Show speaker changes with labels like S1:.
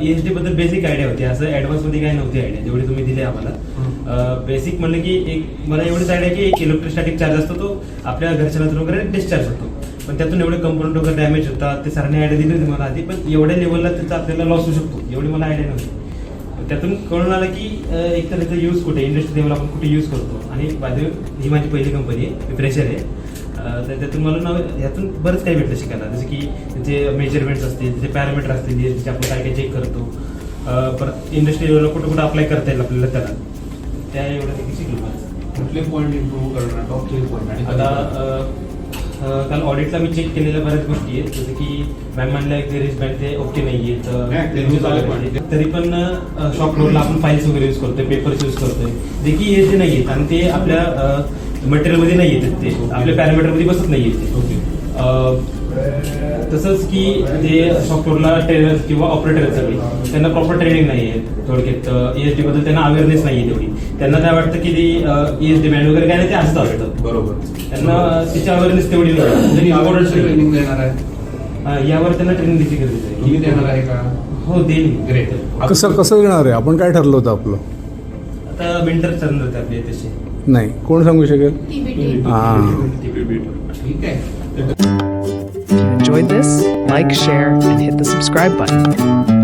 S1: ESD बद्दल basic idea होती, असं ऍडव्हान्स मध्ये काही नव्हती आयडिया जेवढी तुम्ही दिली आम्हाला. बेसिक म्हणलं की एक मला एवढीच आयडिया की एक इलेक्ट्रोस्टॅटिक चार्ज असतो तो आपल्या घरच्यांना वगैरे डिस्चार्ज होतो, पण त्यातून एवढे कंपोनंट वगैरे डॅमेज होतात. ते सरांनी आयडिया दिली होती मला आधी, पण एवढ्या लेवलला त्याचा आपल्याला लॉस होऊ शकतो एवढी मला आयडिया नव्हती. त्यातून कळून आलं की एक तर त्याचा यूज कुठे इंडस्ट्री लेवल आपण कुठे यूज करतो. आणि बाय ही माझी पहिली कंपनी आहे, मी फ्रेशर आहे. तर त्यातून मला ह्यातून बरंच काही भेटलं शिकायला, जसं की त्याचे मेजरमेंट्स असतील, त्याचे पॅरामीटर असतील, जे आपण काय काय चेक करतो, परत इंडस्ट्री लेवलला कुठं कुठं अप्लाय करता येईल आपल्याला त्याला, त्या एवढं देखील शिकलो मला.
S2: कुठले पॉईंट इम्प्रूव्ह करणार, टॉप 3 पॉईंट?
S1: आता काल ऑडिटला मी चेक केलेल्या बऱ्याच गोष्टी आहेत, जसं की मॅम म्हणल्या की रिस्बँड ते ओके नाही आहेत, तरी पण शॉप फ्लोअरला आपण फाईल्स वगैरे यूज करतोय, पेपर्स यूज करतोय, जे की हे जे नाही आहेत आणि ते आपल्या मटेरियलमध्ये नाही येतात, ते आपल्या पॅरामीटरमध्ये बसत नाही आहेत ते. तसंच की ते सॉफ्टवेअरला ट्रेनर किंवा ऑपरेटर सगळे त्यांना प्रॉपर ट्रेनिंग नाही आहे. थोडक्यात ESD बद्दल त्यांना अवेअरनेस नाही आहे तेवढी. त्यांना काय वाटतं की ते ESD बँड वगैरे काय नाही, ते असतं
S2: बरोबर.
S1: त्यांना त्याची अवेअरनेस तेवढी
S2: ट्रेनिंग देणार आहे,
S1: यावर त्यांना ट्रेनिंग द्यायची गरज आहे.
S2: तुम्ही देणार आहे का?
S1: हो, देईल.
S2: ग्रेट.
S3: कसं देणार आहे? आपण काय ठरलं होतं आपलं?
S1: आता मेंटर ठरणार होते आपले तसे.
S3: नाही, कोण सांगू शकेल? हां,
S2: ठीक आहे.
S4: If you enjoyed this, like, share, and hit the subscribe button.